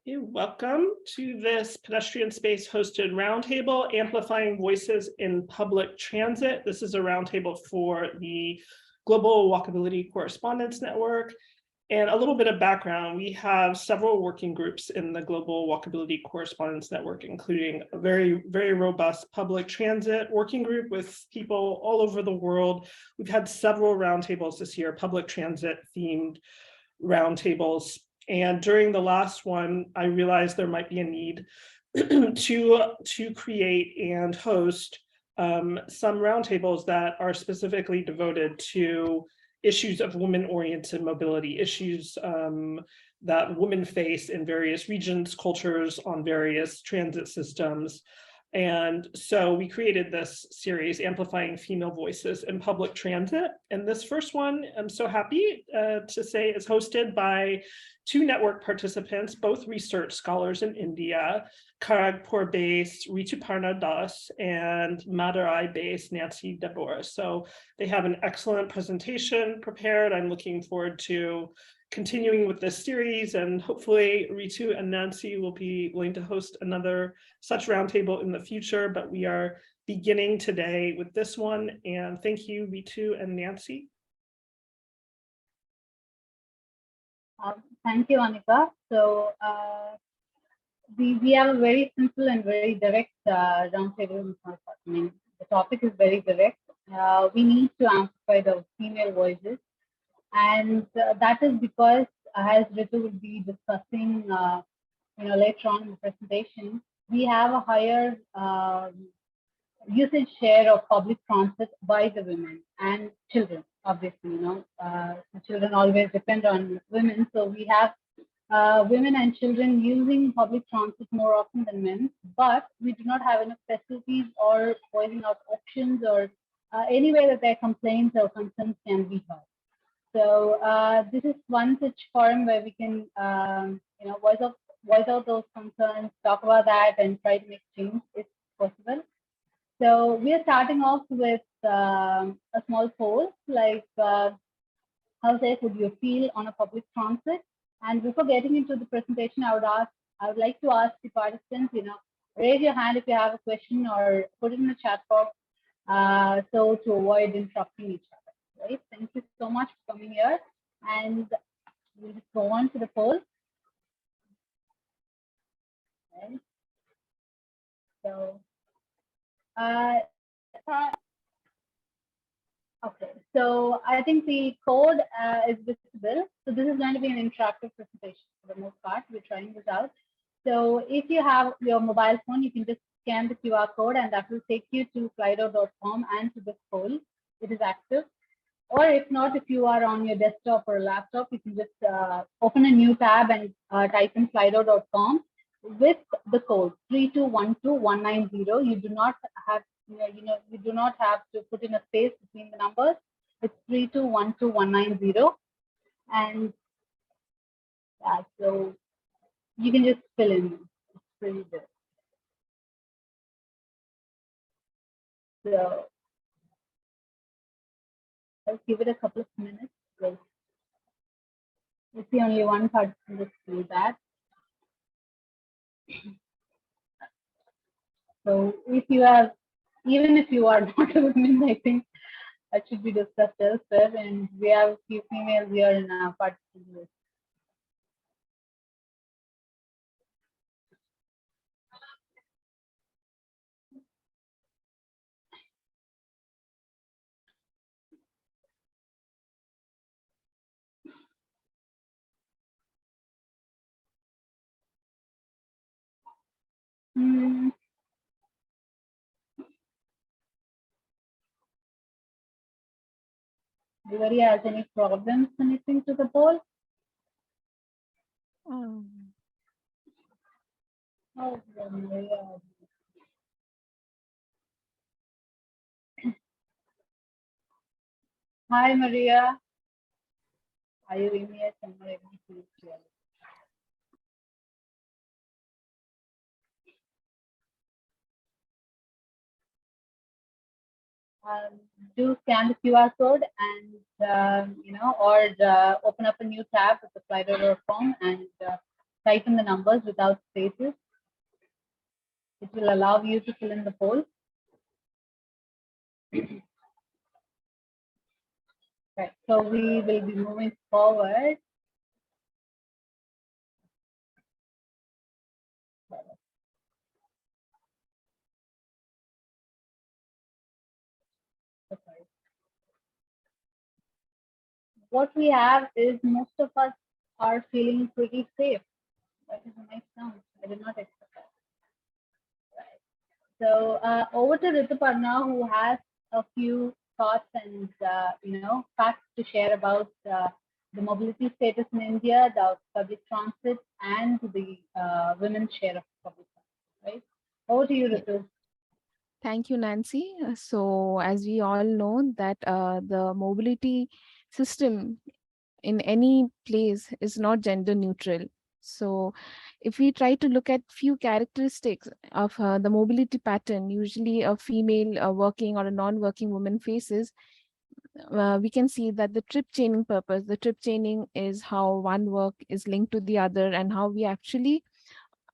Welcome to this pedestrian space hosted roundtable, Amplifying Voices in Public Transit. This is a roundtable for the Global Walkability Correspondents Network. And a little bit of background, we have several working groups in the Global Walkability Correspondents Network, including a very, very robust public transit working group with people all over the world. We've had several roundtables this year, public transit themed roundtables. And during the last one, I realized there might be a need to create and host some roundtables that are specifically devoted to issues of women-oriented mobility, issues that women face in various regions, cultures, on various transit systems. And so we created this series, Amplifying Female Voices in Public Transit. And this first one, I'm so happy to say, is hosted by two network participants, both research scholars in India, Kharagpur-based Rituparna Das and Madurai-based Nancy Deborah. So they have an excellent presentation prepared. I'm looking forward to continuing with this series, and hopefully Ritu and Nancy will be willing to host another such roundtable in the future, but we are beginning today with this one. And thank you, Ritu and Nancy. Thank you, Anika. So we have a very simple and very direct roundtable. I mean, the topic is very direct. We need to amplify the female voices. And that is because, as Ritu will be discussing later on in the presentation, we have a higher usage share of public transit by the women and children. Obviously, the children always depend on women. So we have women and children using public transit more often than men, but we do not have enough facilities or voicing out options or any way that their complaints or concerns can be heard. So this is one such forum where we can, voice out those concerns, talk about that, and try to make change if possible. So we are starting off with a small poll, like how safe would you feel on a public transit? And before getting into the presentation, I would like to ask the participants, raise your hand if you have a question or put it in the chat box, so to avoid interrupting each other. Right. Thank you so much for coming here, and we'll just go on to the poll. Okay. So, okay. So I think the code is visible. So this is going to be an interactive presentation for the most part. We're trying this out. So if you have your mobile phone, you can just scan the QR code, and that will take you to slido.com and to this poll. It is active. Or if not, if you are on your desktop or laptop, you can just open a new tab and type in slido.com with the code 3212190. You do not have, you do not have to put in a space between the numbers. It's 3212190, and so you can just fill in. It's pretty good. So I'll give it a couple of minutes. We'll see only one participant to do that. So if you have, even if you are not a woman, I think that should be discussed elsewhere. And we have a few females here in our participant list. Anybody has any problems connecting to the poll? Oh, Maria. Hi, Maria. Are you in here somewhere? Do scan the QR code and or open up a new tab with the slido.com and type in the numbers without spaces. It will allow you to fill in the poll. Right, so we will be moving forward. What we have is most of us are feeling pretty safe. That is a nice sound. I did not expect that. Right. So over to Rituparna, who has a few thoughts and facts to share about the mobility status in India, the public transit, and the women's share of public transit. Right. Over to you, Ritu. Thank you, Nancy. So as we all know that the mobility system in any place is not gender neutral. So if we try to look at few characteristics of the mobility pattern, usually a female working or a non-working woman faces, we can see that the trip chaining purpose, the trip chaining is how one work is linked to the other and how we actually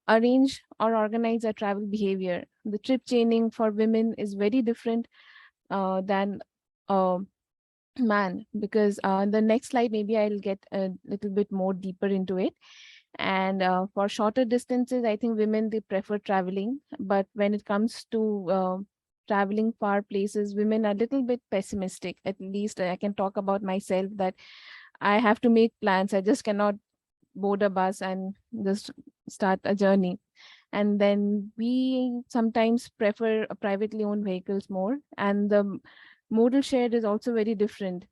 arrange or organize our travel behavior. The trip chaining for women is very different than man, because the next slide maybe I'll get a little bit more deeper into it. And for shorter distances, I think women, they prefer traveling, but when it comes to traveling far places, women are a little bit pessimistic. At least I can talk about myself that I have to make plans. I just cannot board a bus and just start a journey. And then we sometimes prefer privately owned vehicles more, and the modal share is also very different.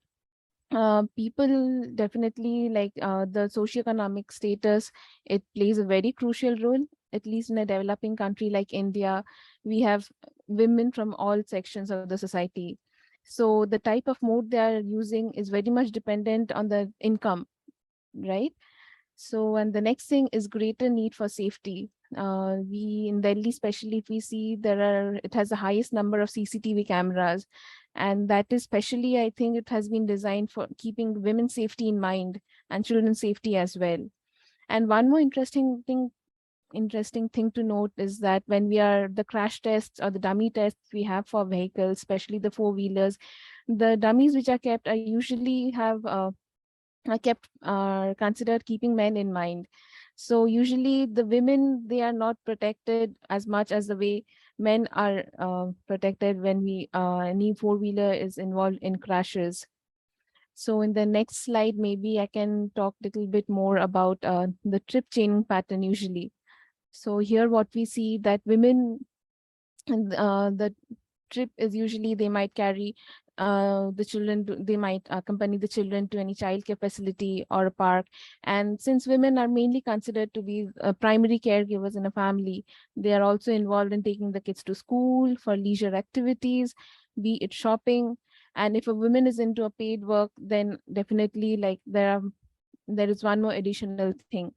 People definitely like the socioeconomic status. It plays a very crucial role, at least in a developing country like India. We have women from all sections of the society. So the type of mode they are using is very much dependent on the income, right? So, and the next thing is greater need for safety. We in Delhi, especially, if we see it has the highest number of CCTV cameras, and that is especially, I think it has been designed for keeping women's safety in mind and children's safety as well. And one more interesting thing to note is that when we are the crash tests or the dummy tests we have for vehicles, especially the four-wheelers, the dummies which are kept are usually have are kept considered keeping men in mind. So usually the women, they are not protected as much as the way men are protected when we any four-wheeler is involved in crashes. So in the next slide, maybe I can talk a little bit more about the trip chaining pattern usually. So here what we see that women, the trip is usually they might carry the children, they might accompany the children to any childcare facility or a park. And since women are mainly considered to be primary caregivers in a family, they are also involved in taking the kids to school for leisure activities, be it shopping. And if a woman is into a paid work, then definitely like there is one more additional thing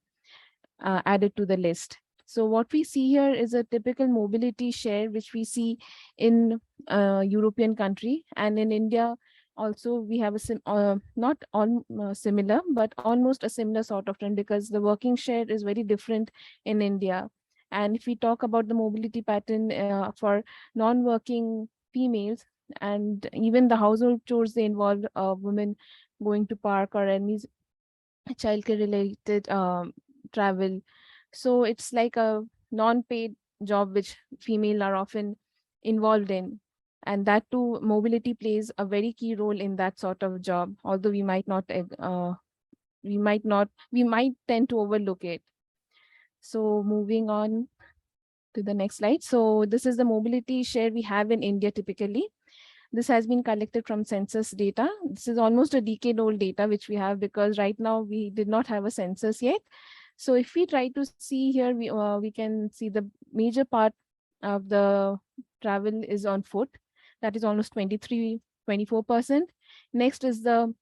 added to the list. So what we see here is a typical mobility share, which we see in European country, and in India also we have a not on similar, but almost a similar sort of trend, because the working share is very different in India. And if we talk about the mobility pattern for non-working females, and even the household chores, they involve women going to park or any childcare related travel. So it's like a non-paid job which female are often involved in, and that too mobility plays a very key role in that sort of job, although we might tend to overlook it. So moving on to the next slide. So this is the mobility share we have in India typically. This has been collected from census data. This is almost a decade old data which we have, because right now we did not have a census yet. So if we try to see here, we can see the major part of the travel is on foot. That is almost 24%. Next is the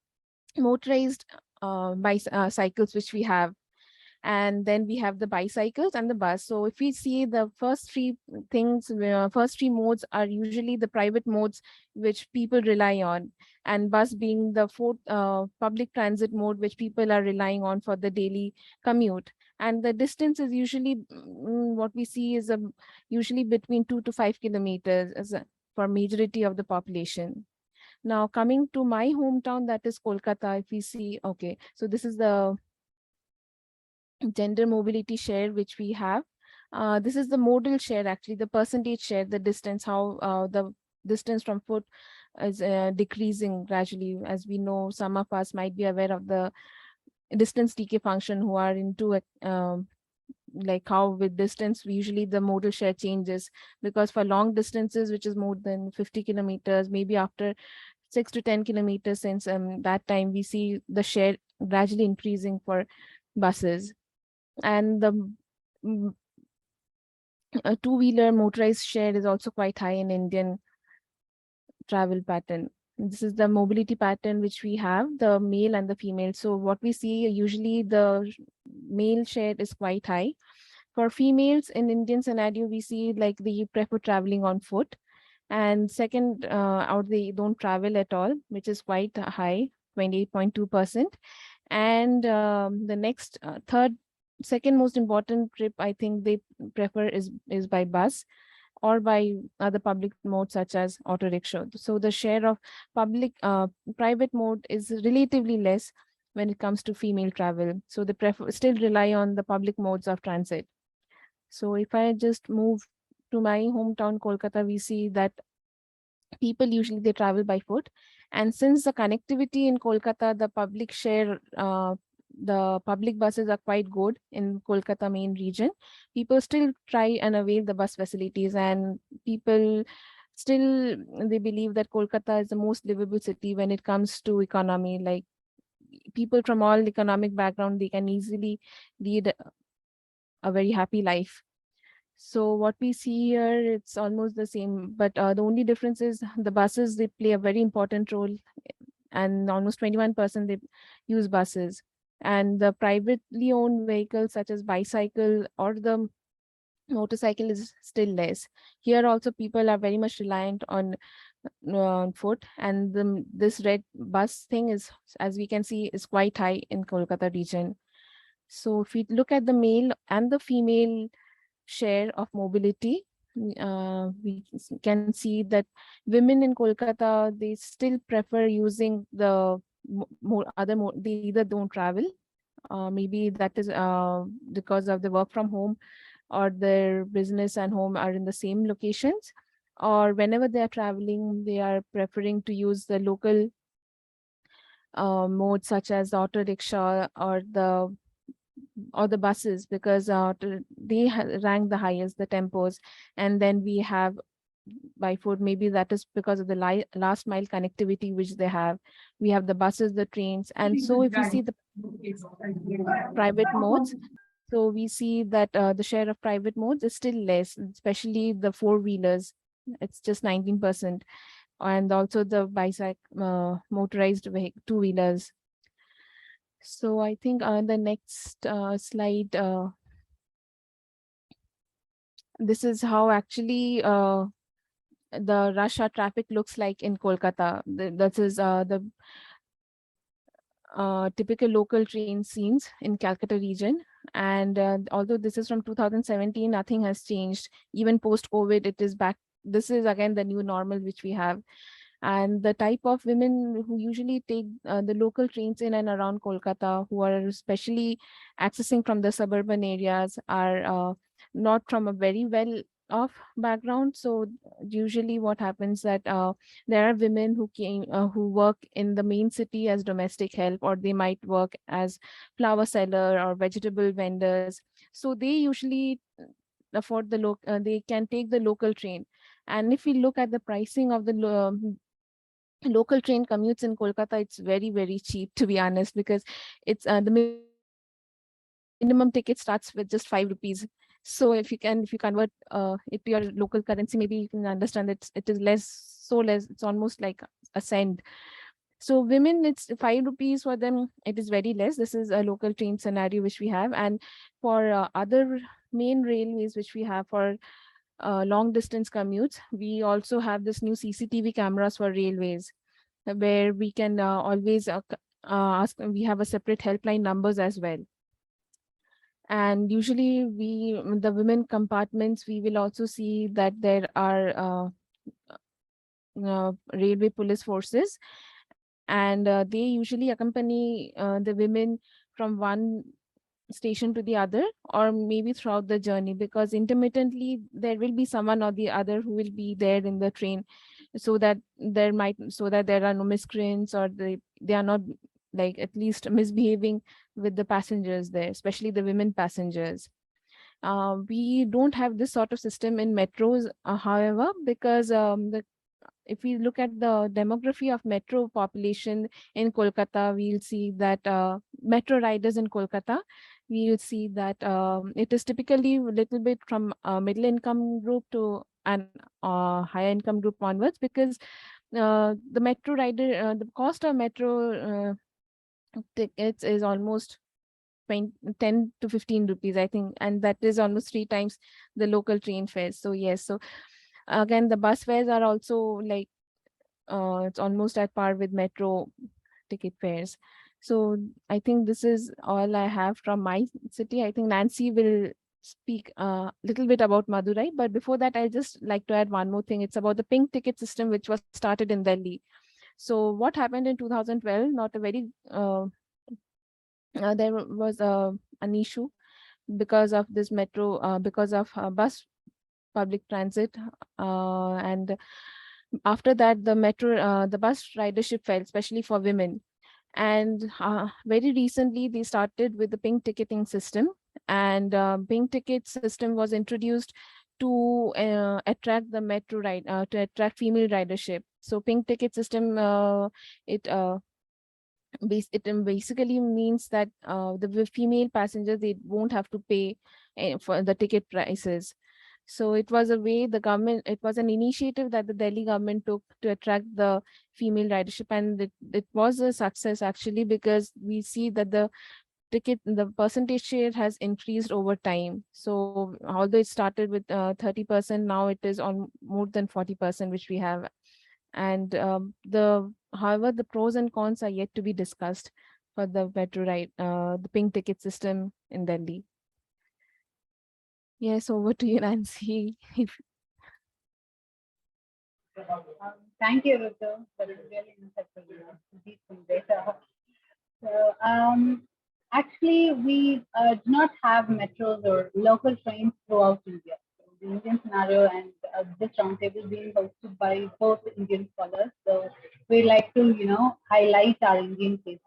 motorized cycles which we have. And then we have the bicycles and the bus. So if we see the first three things, first three modes are usually the private modes which people rely on, and bus being the fourth public transit mode which people are relying on for the daily commute. And the distance is usually what we see is usually between 2 to 5 kilometers for majority of the population. Now coming to my hometown, that is Kolkata, if we see, okay, so this is the gender mobility share which we have. This is the modal share, actually the percentage share, the distance, how the distance from foot is decreasing gradually. As we know, some of us might be aware of the distance decay function who are into it, like how with distance usually the modal share changes, because for long distances which is more than 50 kilometers, maybe after 6 to 10 kilometers since that time, we see the share gradually increasing for buses. And the two-wheeler motorized share is also quite high in Indian travel pattern. This is the mobility pattern which we have, the male and the female. So what we see usually the male share is quite high. For females in Indian scenario, we see like they prefer traveling on foot. And second, or they don't travel at all, which is quite high, 28.2%. And the next, second most important trip I think they prefer is by bus or by other public modes such as auto rickshaw. So the share of private mode is relatively less when it comes to female travel. So they still rely on the public modes of transit. So if I just move to my hometown, Kolkata, we see that people usually they travel by foot. And since the connectivity in Kolkata, the public buses are quite good in Kolkata main region, people still try and avail the bus facilities, and people still they believe that Kolkata is the most livable city when it comes to economy. Like people from all economic background, they can easily lead a very happy life. So what we see here, it's almost the same, but the only difference is the buses, they play a very important role, and almost 21% they use buses. And the privately owned vehicles such as bicycle or the motorcycle is still less. Here also people are very much reliant on foot, and this red bus thing is, as we can see, is quite high in Kolkata region. So if we look at the male and the female share of mobility, we can see that women in Kolkata, they still prefer using the they either don't travel, maybe that is because of the work from home, or their business and home are in the same locations, or whenever they are traveling, they are preferring to use the local modes such as the auto rickshaw or the buses, because they rank the highest, the tempos. And then we have by foot, maybe that is because of the last mile connectivity which they have. We have the buses, the trains. And so if we see the private modes, so we see that the share of private modes is still less, especially the four-wheelers. It's just 19%. And also the bicycle, motorized two-wheelers. So I think the next slide, this is how actually the rush hour traffic looks like in Kolkata. That is the typical local train scenes in Calcutta region. And although this is from 2017, nothing has changed. Even post-COVID, it is back. This is again the new normal which we have. And the type of women who usually take the local trains in and around Kolkata, who are especially accessing from the suburban areas, are not from a very well off background. So usually what happens that there are women who work in the main city as domestic help, or they might work as flower seller or vegetable vendors. So they usually afford they can take the local train. And if we look at the pricing of the local train commutes in Kolkata, it's very, very cheap, to be honest, because it's the minimum ticket starts with just 5 rupees. So if you convert it to your local currency, maybe you can understand that it is less, so less, it's almost like a cent. So women, it's 5 rupees for them. It is very less. This is a local train scenario which we have. And for other main railways which we have for long distance commutes, we also have this new CCTV cameras for railways, where we can always ask. We have a separate helpline numbers as well. And usually the women compartments, we will also see that there are railway police forces, and they usually accompany the women from one station to the other, or maybe throughout the journey, because intermittently there will be someone or the other who will be there in the train, so that there are no miscreants, or they are not, like, at least misbehaving with the passengers there, especially the women passengers. We don't have this sort of system in metros, however, because if we look at the demography of metro population in Kolkata, we'll see that metro riders in Kolkata, we'll see that it is typically a little bit from middle income group to an higher income group onwards, because the metro rider, the cost of metro tickets is almost 10 to 15 rupees, I think, and that is almost 3 times the local train fares. So yes, so again, the bus fares are also like it's almost at par with metro ticket fares. So I think this is all I have from my city. I think Nancy will speak a little bit about Madurai, but before that, I just like to add one more thing. It's about the pink ticket system, which was started in Delhi. So what happened in 2012? Not a very there was an issue because of this metro, because of bus public transit, and after that the bus ridership fell, especially for women. And very recently they started with the pink ticketing system, and pink ticket system was introduced to attract the metro ride, to attract female ridership. So pink ticket system, it basically means that the female passengers, they won't have to pay for the ticket prices. So it was a way the government, it was an initiative that the Delhi government took to attract the female ridership, and it was a success actually, because we see that the percentage share has increased over time. So although it started with 30%, now it is on more than 40%, which we have. And however, the pros and cons are yet to be discussed for the metro ride, the pink ticket system in Delhi. Yes, over to you, Nancy. Thank you, Ritu, for a really insightful deep data. So, actually, we do not have metros or local trains throughout India. So the Indian scenario and this roundtable being hosted by both Indian scholars. So we like to, highlight our Indian cases.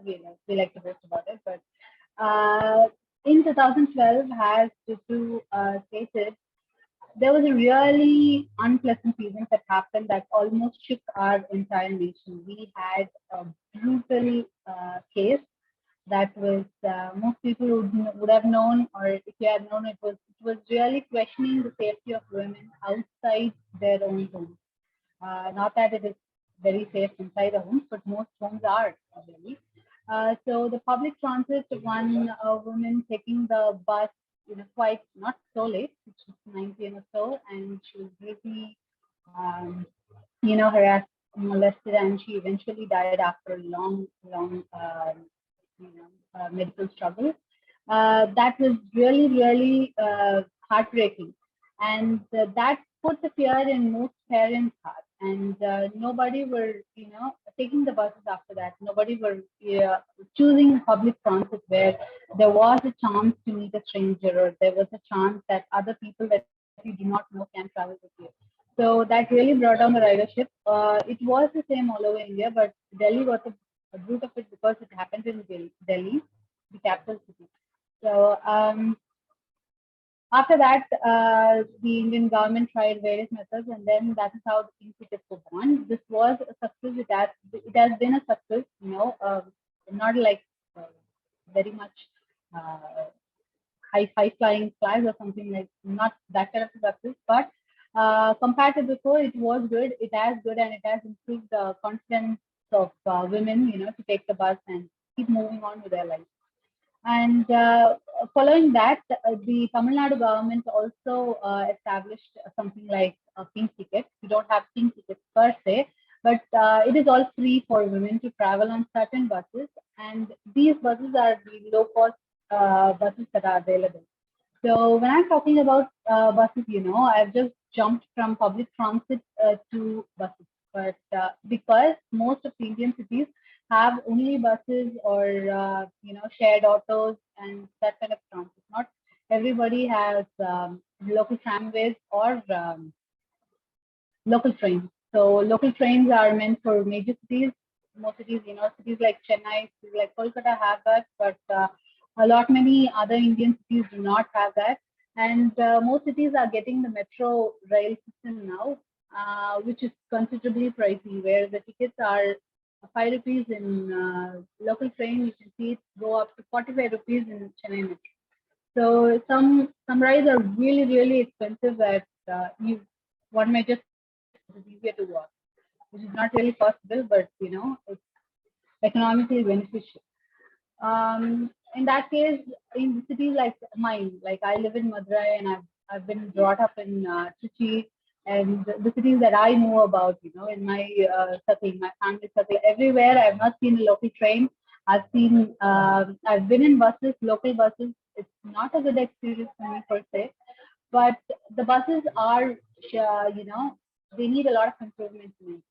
We like to boast about it. But in 2012, as Ritu stated, there was a really unpleasant event that happened that almost shook our entire nation. We had a brutal case that was most people would have known, or if you had known, it was really questioning the safety of women outside their own homes. Not that it is very safe inside the homes, but most homes are really. So the public transit, one woman taking the bus, quite not so late, it's 9 p.m. or so, and she was really, harassed, molested, and she eventually died after a long, long, medical struggle. That was really, really heartbreaking, and that put the fear in most parents' heart. And nobody were, taking the buses after that. Nobody were choosing public transit where there was a chance to meet a stranger, or there was a chance that other people that you do not know can travel with you. So that really brought down the ridership. It was the same all over India, but Delhi was a root of it because it happened in Delhi, the capital city. So after that, the Indian government tried various methods, and then that is how the pink tickets were born. This was a success. It has been a success, not like very much high flying flags or something, like not that kind of a success, but Compared to before, it was good. It has good, and it has improved the confidence of women, to take the bus and keep moving on with their life. And following that, the Tamil Nadu government also established something like a pink ticket. We don't have pink tickets per se, but it is all free for women to travel on certain buses. And these buses are the low cost buses that are available. So when I'm talking about buses, I've just jumped from public transit to buses. But because most of the Indian cities have only buses or shared autos and that kind of transit, not everybody has local tramways or local trains. So local trains are meant for major cities. Most cities, cities like Chennai, cities like Kolkata have that, but a lot many other Indian cities do not have that. And most cities are getting the metro rail system now, which is considerably pricey, where the tickets are 5 rupees in local train. You can see it go up to 45 rupees in Chennai metro. So some rides are really, really expensive that one may just, it's easier to walk, which is not really possible, but it's economically beneficial. In that case, in cities like mine, like I live in Madurai and I've been brought up in Trichy, and the cities that I know about, in my circle, my family circle, everywhere I've not seen a local train. I've been in buses, local buses. It's not a good experience for me per se, but the buses are, they need a lot of improvement in it.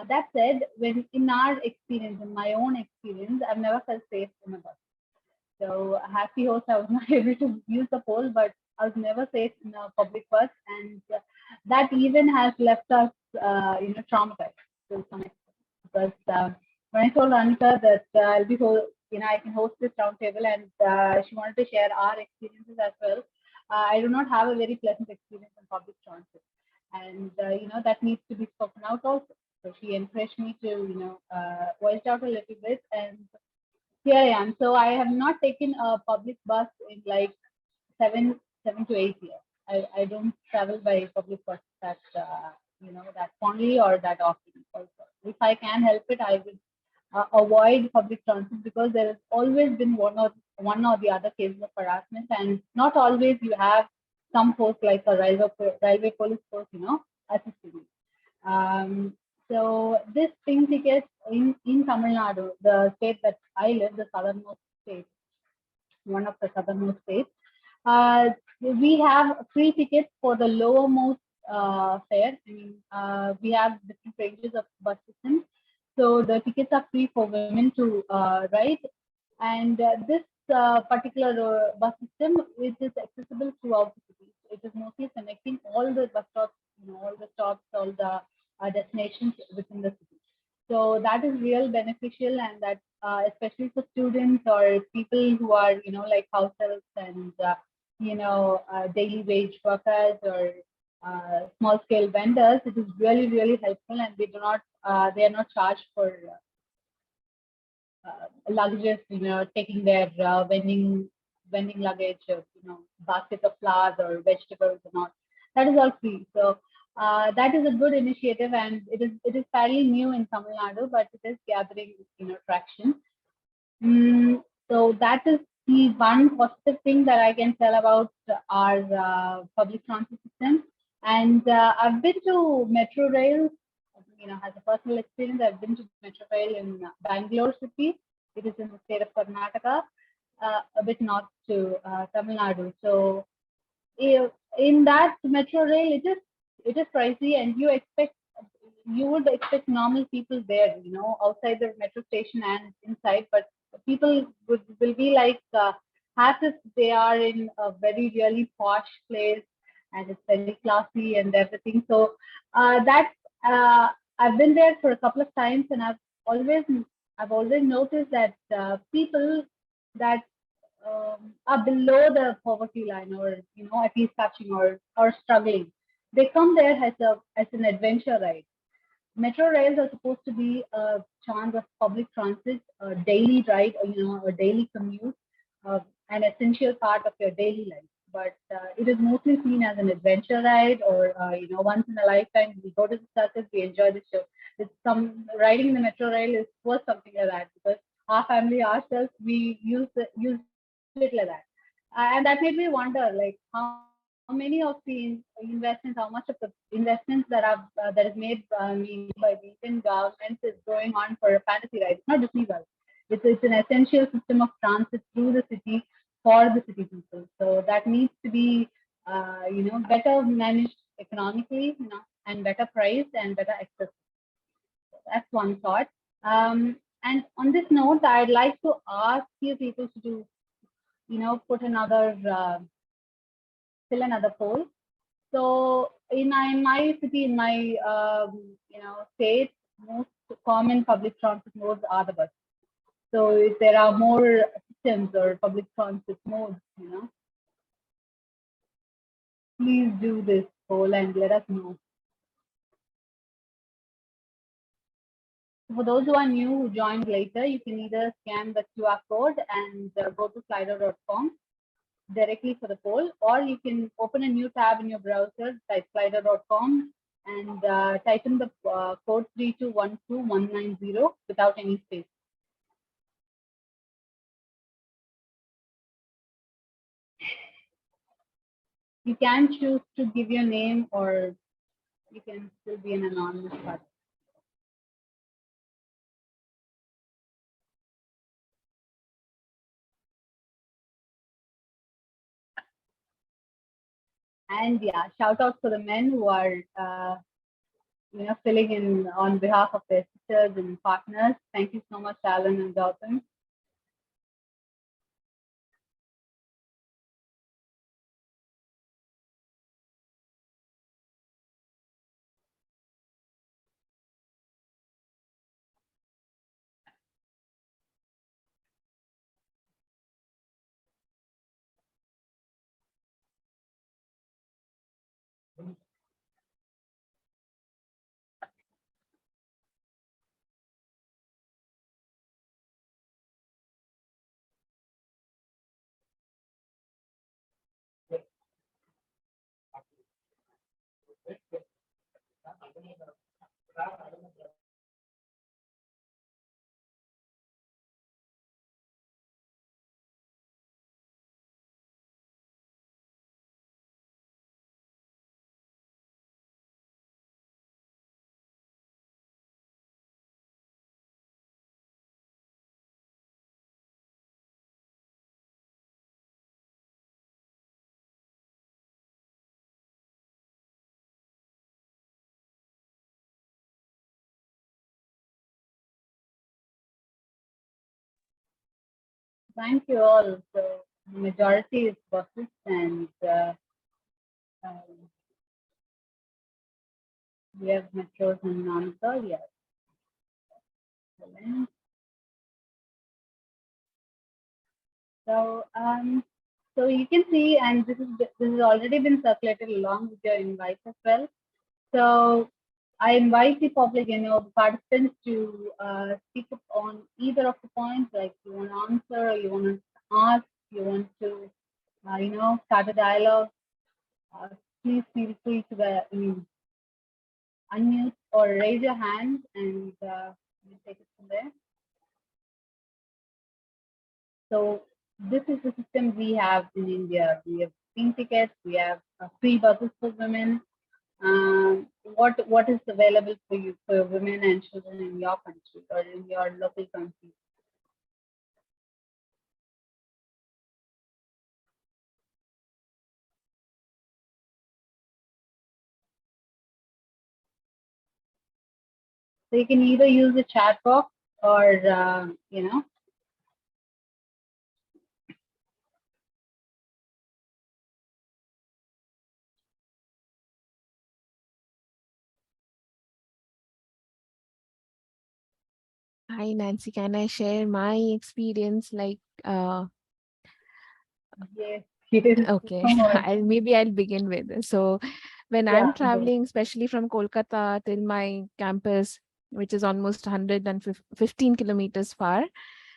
That said, when in our experience, in my own experience, I've never felt safe in a bus. So happy host, I was not able to use the pole, but I was never safe in a public bus, and that even has left us, traumatized to some extent. Because when I told Anika that I'll be, I can host this roundtable, and she wanted to share our experiences as well. I do not have a very pleasant experience in public transit, and that needs to be spoken out also. So she encouraged me to, voice out a little bit, and here I am. So I have not taken a public bus in like seven to 8 years. I don't travel by public bus that that fondly or that often. Also, if I can help it, I will avoid public transit, because there has always been one or the other cases of harassment, and not always you have some force like a railway police force, assisting you. So this pink ticket in Tamil Nadu, the state that I live, the southernmost state, one of the southernmost states, we have free tickets for the lowermost fare. I mean, we have different ranges of bus systems. So the tickets are free for women to ride. And this particular bus system, it is accessible throughout the city. It is mostly connecting all the bus stops, all the stops, all the destinations within the city. So that is real beneficial, and that especially for students or people who are, like house helps and, daily wage workers or small scale vendors, it is really, really helpful, and they are not charged for luggages, taking their vending luggage, basket of flowers or vegetables and all. That is all free. So that is a good initiative, and it is fairly new in Tamil Nadu, but it is gathering, traction. So that is the one positive thing that I can tell about our public transit system. And I've been to metro rail, as a personal experience. I've been to metro rail in Bangalore city. It is in the state of Karnataka, a bit north to Tamil Nadu. So in that metro rail, it is pricey, and you would expect normal people there, outside the metro station and inside, but people will be like as if they are in a very really posh place, and it's very classy and everything. So I've been there for a couple of times, and I've always noticed that people that are below the poverty line, or at least touching or struggling, they come there as an adventure ride. Metro rails are supposed to be a chance of public transit, a daily ride, a daily commute, an essential part of your daily life. but it is mostly seen as an adventure ride, or once in a lifetime we go to the circus, we enjoy the show. It's some riding the metro rail is was something like that, because our family ourselves we use it like that, and that made me wonder like how many of the investments, how much of the investments that is made by the Indian government is going on for a fantasy ride. It's not Disney World. It's an essential system of transit through the city for the city people. So that needs to be, better managed economically, and better priced and better access. That's one thought. And on this note, I'd like to ask you people to do, put another, fill another poll. So in my city, in my state, most common public transit modes are the bus. So if there are more systems or public transit modes, please do this poll and let us know. For those who are new, who joined later, you can either scan the QR code and go to slido.com directly for the poll, or you can open a new tab in your browser, type slido.com and type in the code 3212190 without any space. You can choose to give your name, or you can still be an anonymous participant. And yeah, shout out for the men who are, filling in on behalf of their sisters and partners. Thank you so much, Alan and Gautam. Thank you all. So the majority is buses, and we have metros and non-metro. Yes. So so you can see, and this has already been circulated along with your invite as well. So I invite the public, the participants to speak up on either of the points, like you want to answer, or you want to ask, you want to, start a dialogue. Please feel free to unmute or raise your hand, and we'll take it from there. So this is the system we have in India. We have pink tickets, we have free buses for women. What is available for you, for women and children in your country or in your local country? So you can either use the chat box, or Hi, Nancy. Can I share my experience? Like, yes, it is. okay, maybe I'll begin with. So, when I'm traveling, especially from Kolkata till my campus, which is almost 115 kilometers far,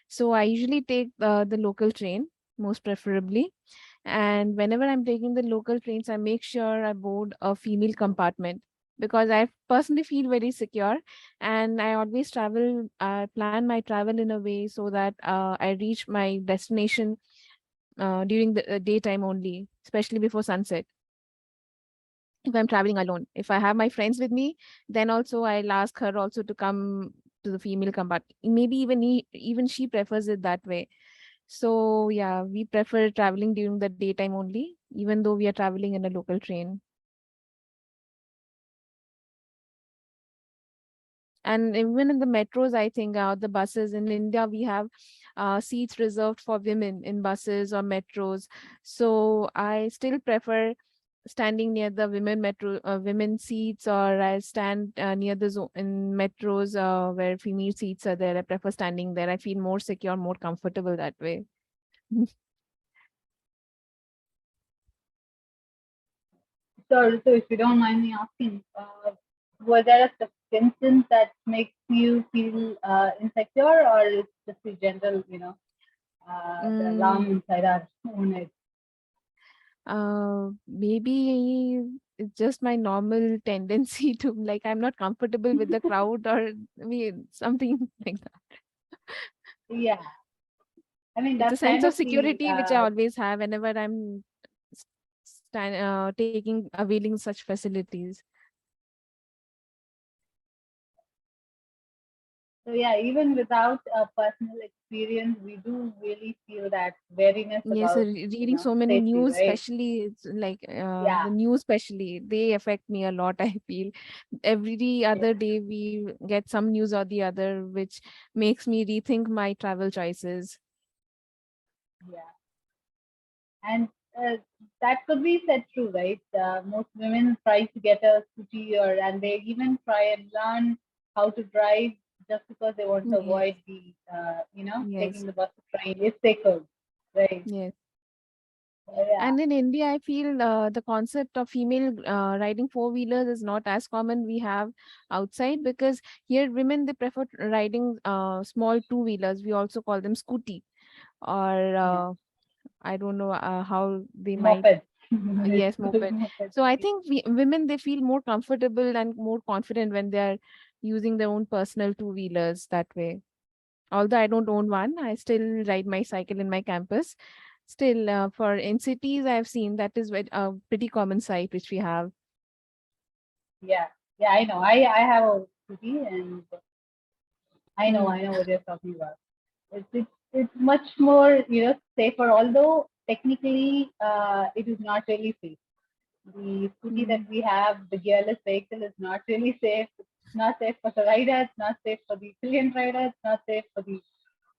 so I usually take the local train, most preferably. And whenever I'm taking the local trains, I make sure I board a female compartment because I personally feel very secure, and I always plan my travel in a way so that I reach my destination during the daytime only, especially before sunset. If I'm traveling alone, if I have my friends with me, then also I'll ask her also to come to the female compartment. Maybe even she prefers it that way. So yeah, we prefer traveling during the daytime only, even though we are traveling in a local train. And even in the metros, I think the buses in India, we have seats reserved for women in buses or metros. So I still prefer standing near the women seats, or I stand near the zone in metros where female seats are there. I prefer standing there. I feel more secure, more comfortable that way. So if you don't mind me asking, were there a instance that makes you feel insecure, or it's just the general, the Mm, alarm inside our own head? maybe it's just my normal tendency to, like, I'm not comfortable with the crowd, or something like that. Yeah, I mean It's a that's sense kind of of the security which I always have whenever I'm availing such facilities. so yeah. Even without a personal experience, we do really feel that wariness Yes, about reading so many safety, news, right? especially it's like Yeah, the news, especially they affect me a lot. I feel every yeah, other day we get some news or the other, which makes me rethink my travel choices. yeah. And uh, that could be said true, right? Most women try to get a scooty, and they even try and learn how to drive just because they want to Yes, avoid the, yes, taking the bus or train if they could, right? yes. Yeah, And in India, I feel the concept of female riding four-wheelers is not as common we have outside, because here women, they prefer riding small two-wheelers. We also call them scooty, or yeah. I don't know how they might. Moped. It's Yes, called moped. moped. So I think women, they feel more comfortable and more confident when they are using their own personal two-wheelers that way. Although I don't own one, I still ride my cycle in my campus. Still, for in cities, I've seen that is a pretty common sight which we have. Yeah, yeah. I know. I have a scooty, and Mm, I know what you're talking about. It's much more safer. Although technically, it is not really safe. The scooty that mm, we have, the gearless vehicle, is not really safe. It's not safe for the rider. It's not safe for the pillion rider. It's not safe for the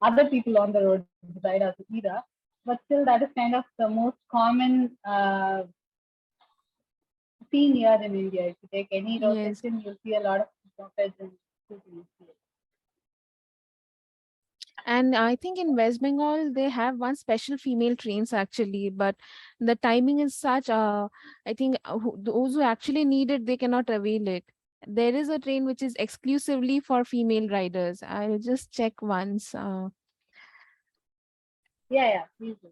other people on the road riders either. But still, that is kind of the most common scene here in India. If you take any road yes. section, you'll see a lot of mopeds and scooters. And I think in West Bengal, they have one special female trains actually, but the timing is such, I think those who actually need it, they cannot avail it. There is a train which is exclusively for female riders. I'll just check once. Yeah, yeah, please do.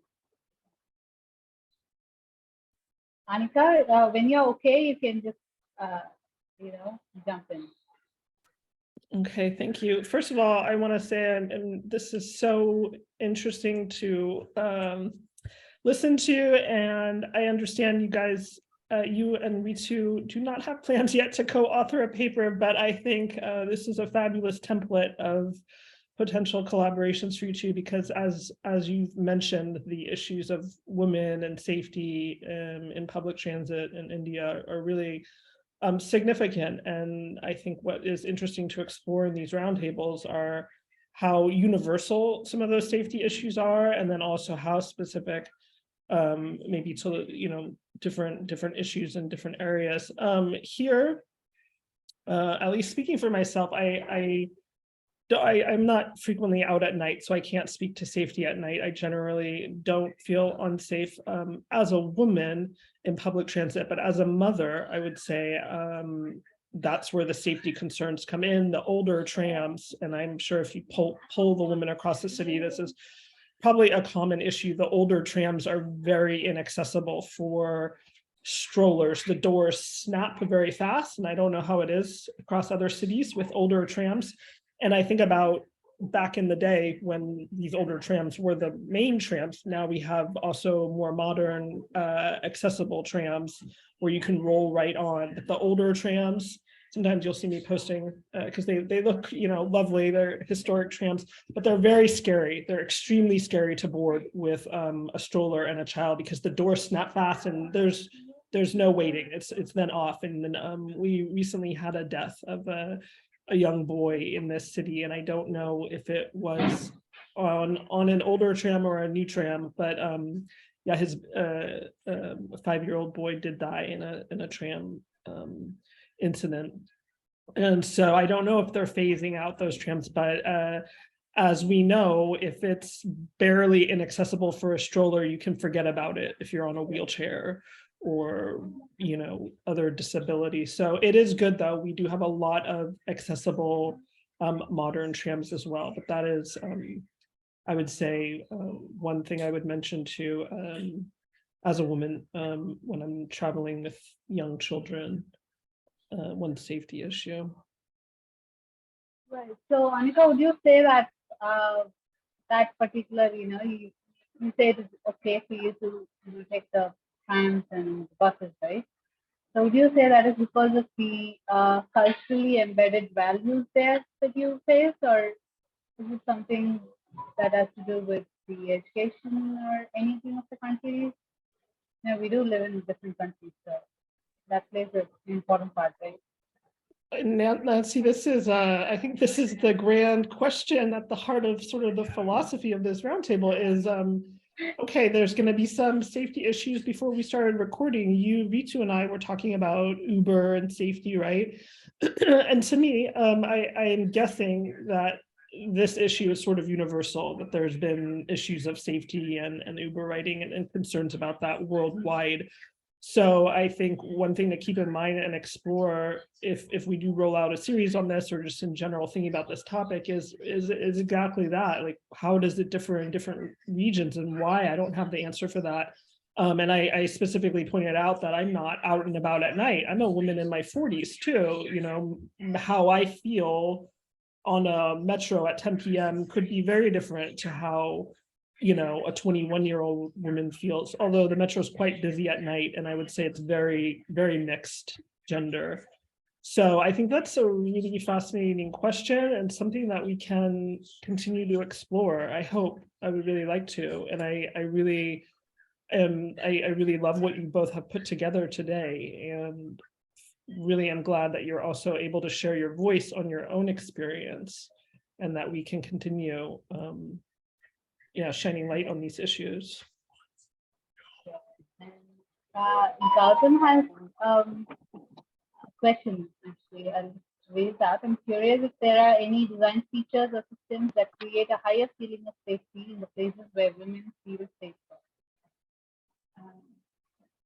Anika, when you're okay, you can just, uh, jump in. Okay, thank you. First of all, I want to say, and this is so interesting to listen to, and I understand you guys, you and Ritu do not have plans yet to co-author a paper, but I think this is a fabulous template of potential collaborations for you two, because as you've mentioned, the issues of women and safety in public transit in India are really significant. And I think what is interesting to explore in these roundtables are how universal some of those safety issues are, and then also how specific maybe to different issues in different areas. Here, at least speaking for myself, I'm not frequently out at night, so I can't speak to safety at night. I generally don't feel unsafe as a woman in public transit, but as a mother, I would say that's where the safety concerns come in. The older trams, and I'm sure if you pull the women across the city, this is probably a common issue. The older trams are very inaccessible for strollers. The doors snap very fast, and I don't know how it is across other cities with older trams. And I think about back in the day when these older trams were the main trams. Now we have also more modern accessible trams where you can roll right on. But the older trams, sometimes you'll see me posting because they look, you know, lovely. They're historic trams, but they're very scary. They're extremely scary to board with a stroller and a child because the doors snap fast and there's no waiting. It's then off. And then we recently had a death of a young boy in this city, and I don't know if it was on an older tram or a new tram, but yeah, his 5-year-old boy did die in a tram incident. And so I don't know if they're phasing out those trams, but as we know, if it's barely inaccessible for a stroller, you can forget about it if you're on a wheelchair or, you know, other disabilities. So it is good, though. We do have a lot of accessible modern trams as well, but that is, I would say, one thing I would mention too, as a woman, when I'm traveling with young children, one safety issue. Right. So, Anika, would you say that that particular, you know, you say it is okay for you to take the trams and buses, right? So, would you say that is because of the culturally embedded values there that you face, or is it something that has to do with the education or anything of the countries? You know, we do live in different countries, so that plays an important part, right? Nancy, this is, I think this is the grand question at the heart of sort of the philosophy of this roundtable is, okay, there's going to be some safety issues. Before we started recording, you, Ritu, and I were talking about Uber and safety, right? And to me, I am guessing that this issue is sort of universal, that there's been issues of safety and Uber riding and concerns about that worldwide. So I think one thing to keep in mind and explore if we do roll out a series on this or just in general thinking about this topic is exactly that. Like, how does it differ in different regions and why? I don't have the answer for that. And I specifically pointed out that I'm not out and about at night. I'm a woman in my 40s too. You know, how I feel on a metro at 10 p.m. could be very different to how, you know, a 21-year-old woman feels, although the metro is quite busy at night, and I would say it's very, very mixed gender. So I think that's a really fascinating question and something that we can continue to explore. I hope. I would really like to, and I really love what you both have put together today, and really am glad that you're also able to share your voice on your own experience, and that we can continue shining light on these issues. Gautam has a question, actually. I'll raise that. I'm curious if there are any design features or systems that create a higher feeling of safety in the places where women feel safer.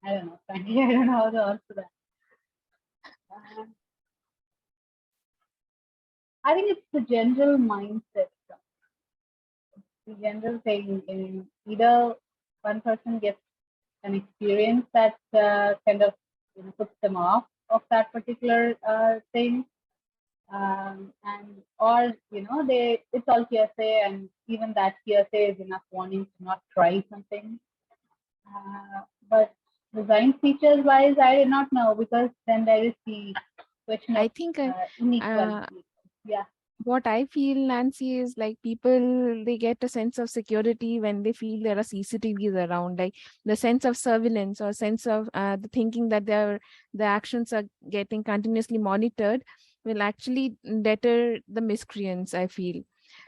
I don't know, frankly, I don't know how to answer that. I think it's the general mindset. The general thing in either one person gets an experience that kind of puts them off of that particular thing, and or it's all hearsay, and even that hearsay is enough warning to not try something. But design features wise, I did not know, because then there is the question I of think inequality. Yeah. What I feel, Nancy, is like people, they get a sense of security when they feel there are CCTVs around, like the sense of surveillance or sense of the thinking that the actions are getting continuously monitored will actually deter the miscreants, I feel.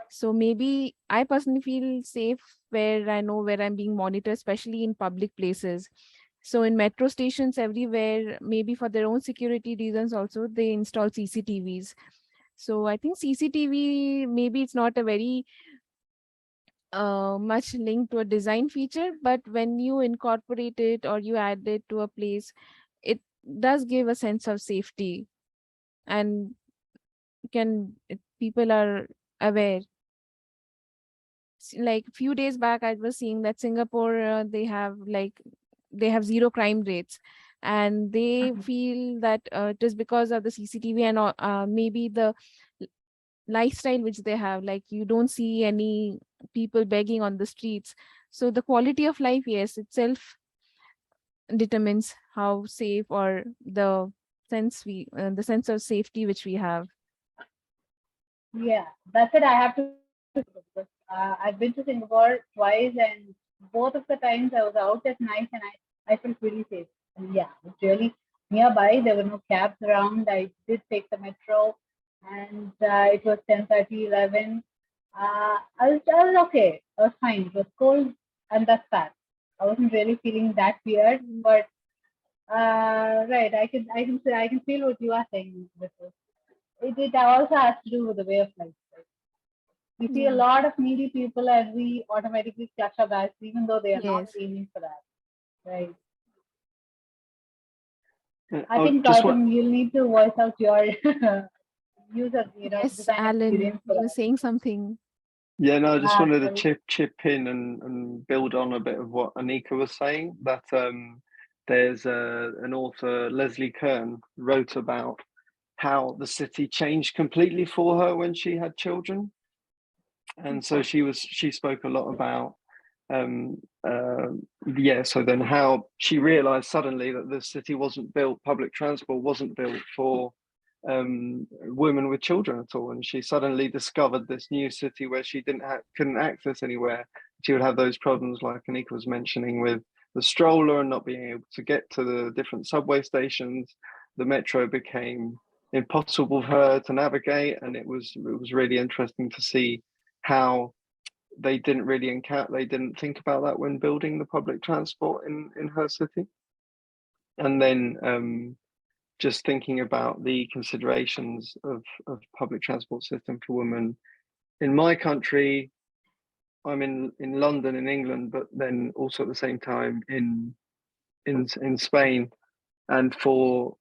So maybe I personally feel safe where I know where I'm being monitored, especially in public places. So in metro stations everywhere, maybe for their own security reasons also, they install CCTVs. So I think CCTV, maybe it's not a very much linked to a design feature, but when you incorporate it or you add it to a place, it does give a sense of safety, and people are aware. like few days back, I was seeing that Singapore, they have zero crime rates, and they feel that it is because of the CCTV and maybe the lifestyle which they have. Like, you don't see any people begging on the streets. So the quality of life, yes, itself determines how safe, or the sense of safety which we have. Yeah, that's it. I have to, because I've been to Singapore twice, and both of the times I was out at night, and I felt really safe. And yeah, it's really nearby. There were no cabs around. I did take the metro, and it was 10:30, 11. I was okay. I was fine. It was cold, and that's that. I wasn't really feeling that weird, but right. I can feel what you are saying. It also has to do with the way of life. Right? We see a Yeah. lot of needy people, and we automatically clutch our bags, even though they are not Yes. aiming for that. Right. Yeah, I I think, just want, Gautam, you'll need to voice out your user, Yes, design Alan, experience for you were that. saying something. yeah, no, I just wanted to Sorry. chip in and build on a bit of what Anika was saying. That there's an author, Leslie Kern, wrote about how the city changed completely for her when she had children, and so she spoke a lot about um so then how she realized suddenly that the city wasn't built, public transport wasn't built for women with children at all, and she suddenly discovered this new city where she couldn't access anywhere. She would have those problems like Anika was mentioning with the stroller and not being able to get to the different subway stations. The metro became impossible for her to navigate, and it was really interesting to see how they didn't think about that when building the public transport in her city. And then just thinking about the considerations of public transport system for women in my country. I'm in London in England, but then also at the same time in Spain. And for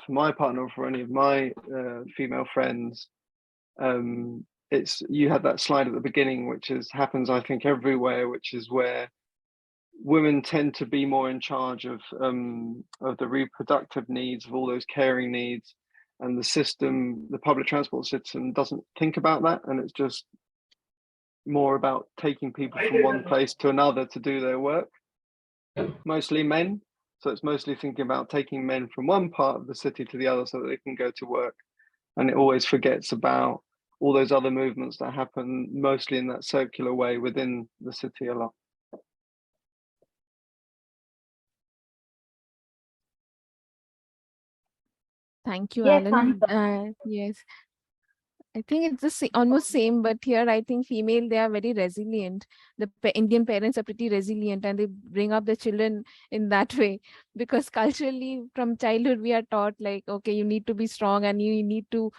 my partner, or for any of my female friends, it's, you had that slide at the beginning, which happens I think everywhere, which is where women tend to be more in charge of the reproductive needs, of all those caring needs, and the public transport system doesn't think about that, and it's just more about taking people from one place to another to do their work, mostly men. So it's mostly thinking about taking men from one part of the city to the other so that they can go to work, and it always forgets about all those other movements that happen mostly in that circular way within the city a lot. Thank you, Yes, Alan. Yes, I think it's almost same, but here I think female, they are very resilient. The Indian parents are pretty resilient, and they bring up their children in that way, because culturally from childhood we are taught like, okay, you need to be strong and you need to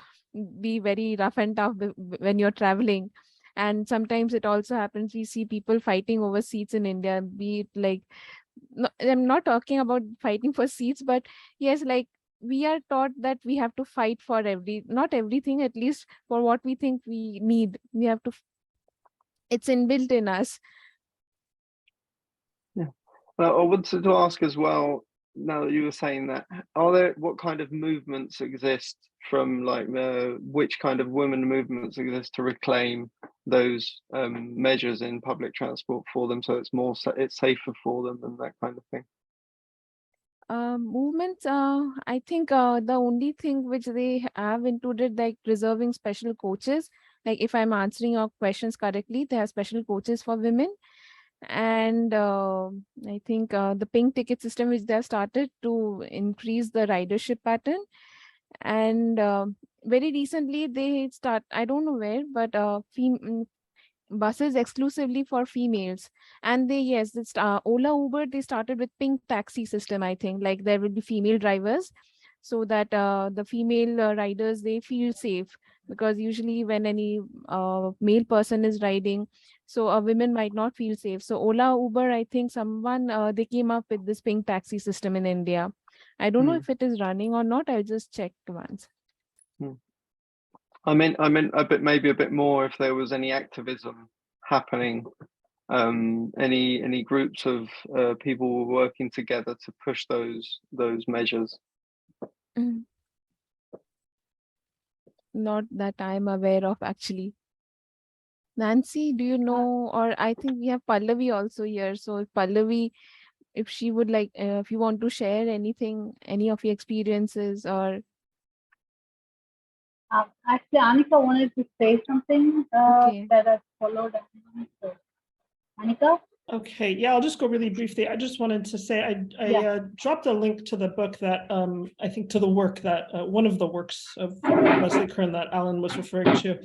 be very rough and tough when you're traveling. And sometimes it also happens, we see people fighting over seats in India, be it like, no, I'm not talking about fighting for seats, but yes, like, we are taught that we have to fight for not everything, at least for what we think we need. We have to, it's inbuilt in us. Yeah. I wanted to ask as well, now that you were saying that, what kind of movements exist from like which kind of women movements exist to reclaim those measures in public transport for them, so it's safer for them and that kind of thing? Movements, I think the only thing which they have included, like reserving special coaches. Like, if I'm answering your questions correctly, they have special coaches for women. And I think the pink ticket system which they have started to increase the ridership pattern. And very recently they start, I don't know where, but buses exclusively for females. And they, yes, it's Ola, Uber, they started with pink taxi system. I think like there will be female drivers, so that the female riders, they feel safe, because usually when any male person is riding, so a women might not feel safe. So Ola, Uber, I think someone they came up with this pink taxi system in India. I don't know if it is running or not. I'll just check once. I meant a bit, maybe a bit more, if there was any activism happening? Any groups of people working together to push those measures? Mm. Not that I'm aware of, actually. Nancy, do you know? Or I think we have Pallavi also here. So if Pallavi, if she would like, if you want to share anything, any of your experiences, or Actually, Anika wanted to say something okay. that I followed. So, Anika? Okay, yeah, I'll just go really briefly. I just wanted to say I dropped a link to the book that I think to the work that one of the works of Leslie Kern that Alan was referring to.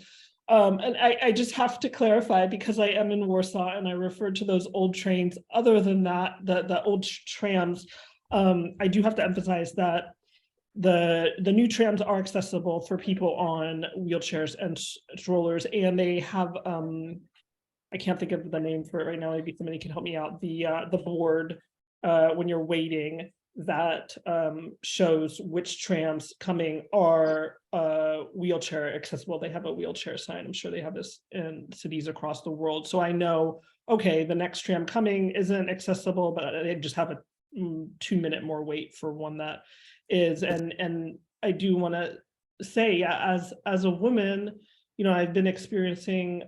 And I just have to clarify, because I am in Warsaw and I referred to those old trains. Other than that, the old trams, I do have to emphasize that the new trams are accessible for people on wheelchairs and strollers, and they have I can't think of the name for it right now. Maybe somebody can help me out. The board when you're waiting that shows which trams coming are wheelchair accessible. They have a wheelchair sign. I'm sure they have this in cities across the world. So I know, okay, the next tram coming isn't accessible, but they just have a 2-minute more wait for one that is. And I do want to say, yeah, as a woman, you know, I've been experiencing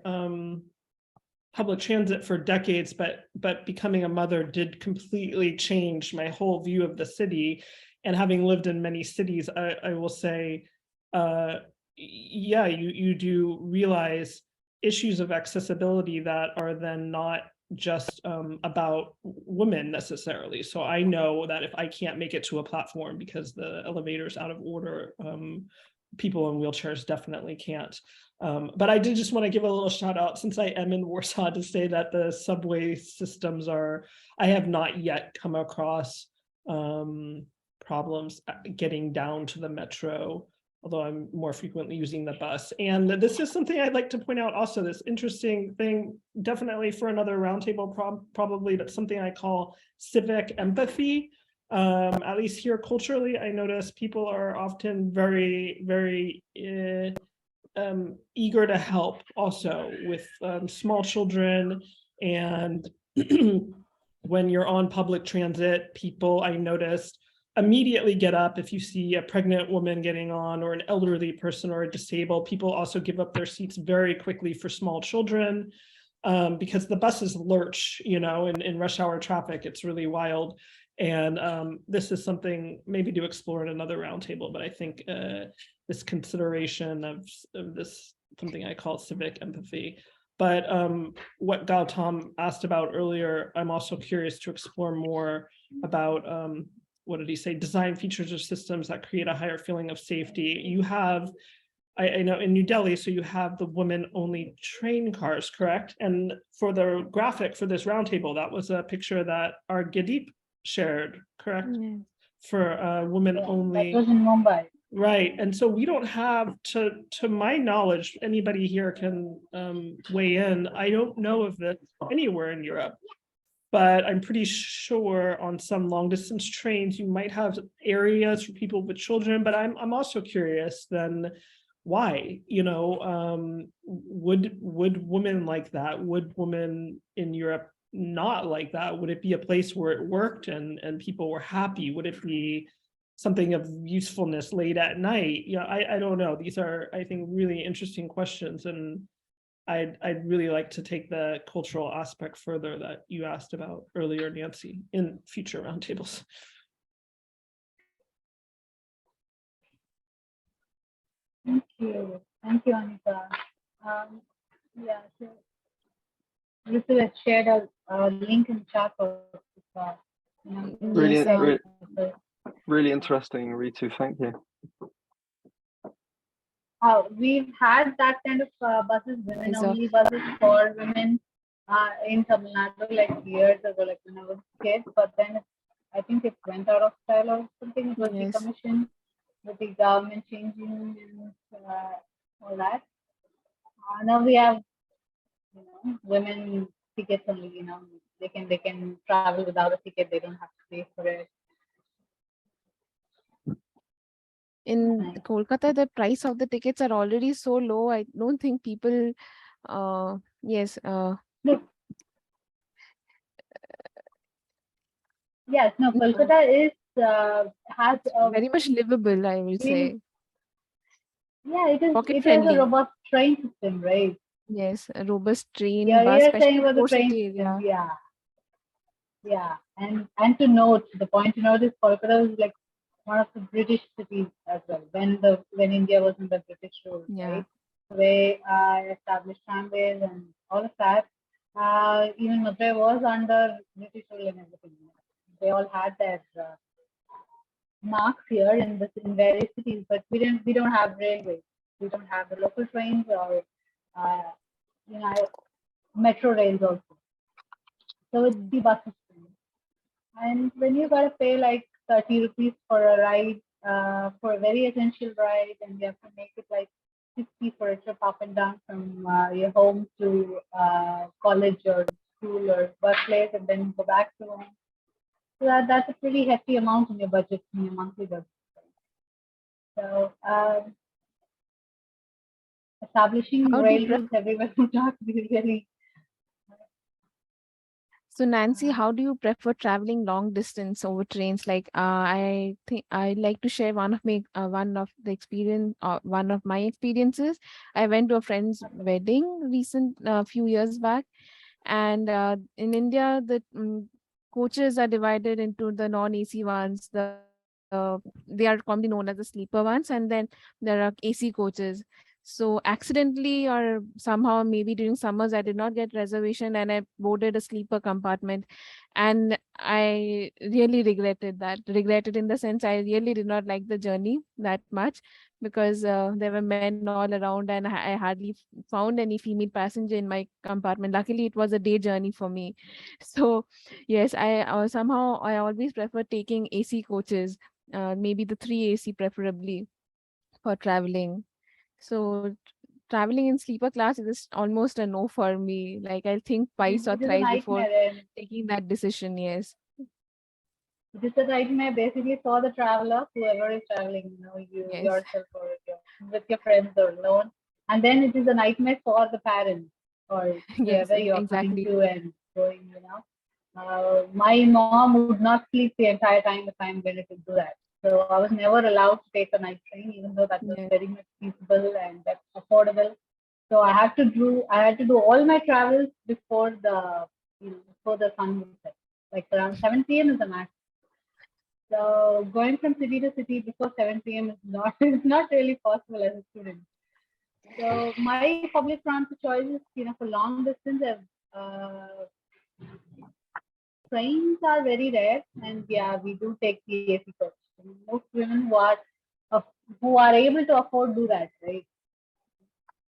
public transit for decades, but becoming a mother did completely change my whole view of the city. And having lived in many cities, I will say, yeah, you do realize issues of accessibility that are then not just about women necessarily. So I know that if I can't make it to a platform because the elevator's out of order, people in wheelchairs definitely can't. But I did just want to give a little shout out, since I am in Warsaw, to say that the subway systems I have not yet come across problems getting down to the metro, although I'm more frequently using the bus. And this is something I'd like to point out also, this interesting thing, definitely for another roundtable, probably, that's something I call civic empathy. At least here culturally, I notice people are often very, very eager to help also with small children. And when you're on public transit, people, I noticed, immediately get up if you see a pregnant woman getting on, or an elderly person, or a disabled. People also give up their seats very quickly for small children, because the buses lurch, you know, in rush hour traffic. It's really wild. And this is something maybe to explore in another roundtable, but I think this consideration of this, something I call civic empathy. But what Gautam asked about earlier, I'm also curious to explore more about, what did he say? Design features or systems that create a higher feeling of safety. You have, I know in New Delhi, so you have the women-only train cars, correct? And for the graphic for this roundtable, that was a picture that our Gadeep shared, correct? Yeah. For women only. That was in Mumbai. Right, and so we don't have, to my knowledge, anybody here can weigh in. I don't know of it anywhere in Europe, but I'm pretty sure on some long distance trains you might have areas for people with children. But I'm also curious then, why, you know, would women like that? Would women in Europe not like that? Would it be a place where it worked and people were happy? Would it be something of usefulness late at night? Yeah, I don't know. These are, I think, really interesting questions, and I'd really like to take the cultural aspect further that you asked about earlier, Nancy, in future roundtables. Thank you, Anika. Yeah, so Ritu has shared a link in the chat for Really interesting, Ritu. Thank you. We've had that kind of buses, women-only buses for women in Tamil Nadu, like years ago, like when I was a kid. But then I think it went out of style or something. It was decommissioned with the government changing and all that. Now we have, women tickets only. They can travel without a ticket. They don't have to pay for it. In Kolkata, the price of the tickets are already so low. I don't think people, Look, yes, no, No, Kolkata is has a very much livable, I would really, say. yeah, Pocket it has a friendly. robust train system, right? Yes, a robust train, Yeah, bus, you're saying especially in about the core train city system, area. yeah, yeah, and to note, the point to note is Kolkata is like one of the British cities as well. When India was under British rule, Yeah. right? They established tramways and all of that. Even Madurai was under British rule and everything. They all had their marks here in various cities, but we don't have railways. We don't have the local trains or uh, you know metro rails also. So it's the bus system. And when you gotta pay like 30 rupees for a ride, for a very essential ride, and you have to make it like 60 for a trip up and down from your home to college or school or workplace, and then go back to home. So that's a pretty hefty amount in your budget, in your monthly budget. So establishing How do you rail pref routes everywhere would not be really. So Nancy, how do you prefer traveling long distance over trains? Like, I think I like to share one of my experiences. I went to a friend's wedding few years back, and in India, the coaches are divided into the non-AC ones. They are commonly known as the sleeper ones, and then there are AC coaches. So accidentally or somehow maybe during summers I did not get reservation and I boarded a sleeper compartment, and I really regretted that. Regretted in the sense I really did not like the journey that much, because there were men all around and I hardly found any female passenger in my compartment. Luckily it was a day journey for me. So yes, I somehow I always prefer taking AC coaches, maybe the 3 AC preferably, for traveling. So traveling in sleeper class is almost a no for me. Like I'll think twice or It is a thrice before nightmare, and taking that decision. Yes. it is a nightmare basically for the traveler, whoever is traveling, you Yes. yourself or with your friends or alone. And then it is a nightmare for the parents or Yes, whoever you're coming exactly. to and going. My mom would not sleep the entire time if I'm going to do that. So I was never allowed to take a night train, even though that was Yeah. very much feasible and that's affordable. So I had to do all my travels before the sun would set. Like around 7 p.m. is the max. So going from city to city before 7 p.m. is not is not really possible as a student. So my public transit choices, for long distance, trains are very rare, and yeah, we do take the AC coach. Most women uh, who are able to afford do that, right?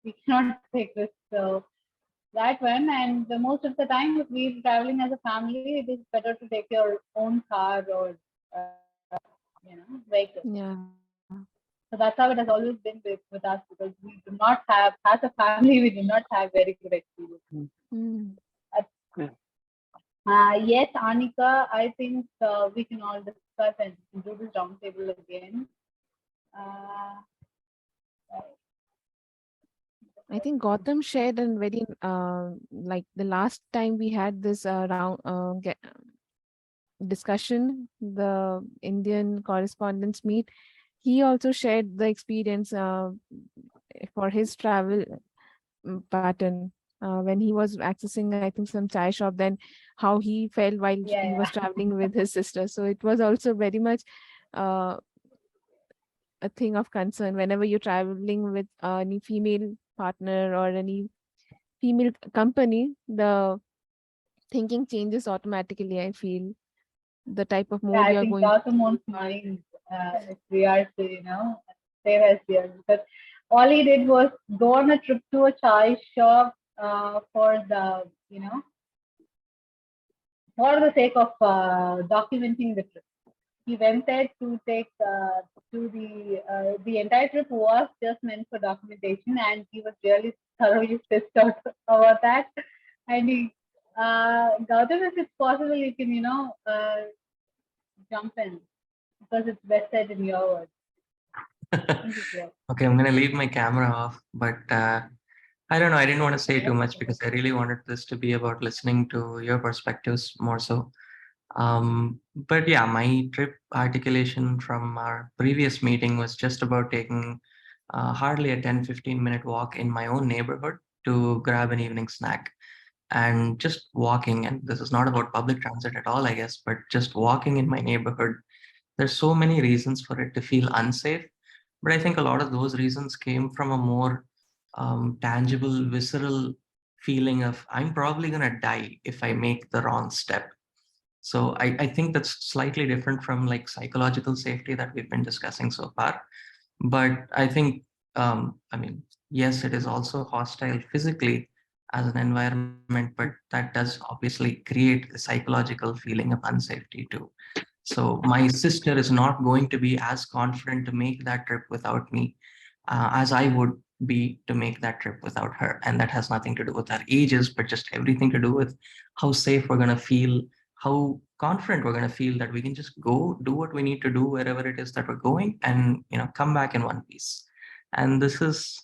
We cannot take this. So that one, and the most of the time, if we're traveling as a family, it is better to take your own car or vehicle. Yeah. So that's how it has always been with us, because we do not have, as a family, we do not have very good experience. Mm. Yeah. Yes, Anika, I think we can all discuss and do this roundtable again. Uh, I think Gotham shared a very like the last time we had this discussion, the Indian correspondents meet. He also shared the experience for his travel pattern when he was accessing, I think, some chai shop. Then how he felt while he was yeah, traveling with his sister. So it was also very much uh, a thing of concern whenever you're traveling with any female partner or any female company. The thinking changes automatically. I feel the type of yeah. mode I you are think going to Gotham won't mind if we are to, stay as we are, because all he did was go on a trip to a chai shop for for the sake of documenting the trip. He went there to take to the entire trip was just meant for documentation, and he was really thoroughly pissed out about that. And he, Gautam, if it's possible, you can jump in, because it's best said in your words. Thank you, Priya. Okay, I'm gonna leave my camera off, but I don't know. I didn't want to say too much because I really wanted this to be about listening to your perspectives more so. But yeah, my trip articulation from our previous meeting was just about taking hardly a 10-15 minute walk in my own neighborhood to grab an evening snack and just walking. And this is not about public transit at all, I guess, but just walking in my neighborhood. There's so many reasons for it to feel unsafe, but I think a lot of those reasons came from a more tangible, visceral feeling of I'm probably going to die if I make the wrong step. So I think that's slightly different from like psychological safety that we've been discussing so far. But I think, I mean, yes, it is also hostile physically as an environment, but that does obviously create a psychological feeling of unsafety too. So my sister is not going to be as confident to make that trip without me as I would be to make that trip without her. And that has nothing to do with our ages, but just everything to do with how safe we're going to feel, how confident we're going to feel that we can just go do what we need to do wherever it is that we're going and, you know, come back in one piece. And this is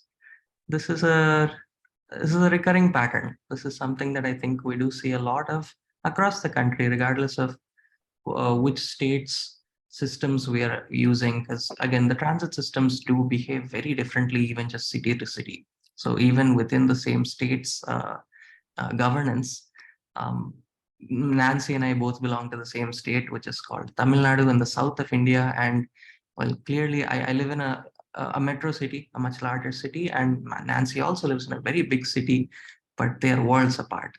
a this is a recurring pattern. This is something that I think we do see a lot of across the country, regardless of which states systems we are using, because again the transit systems do behave very differently even just city to city. So even within the same state's governance, um, Nancy and I both belong to the same state, which is called Tamil Nadu in the south of India. And well, clearly I live in a metro city, a much larger city, and Nancy also lives in a very big city, but they're worlds apart.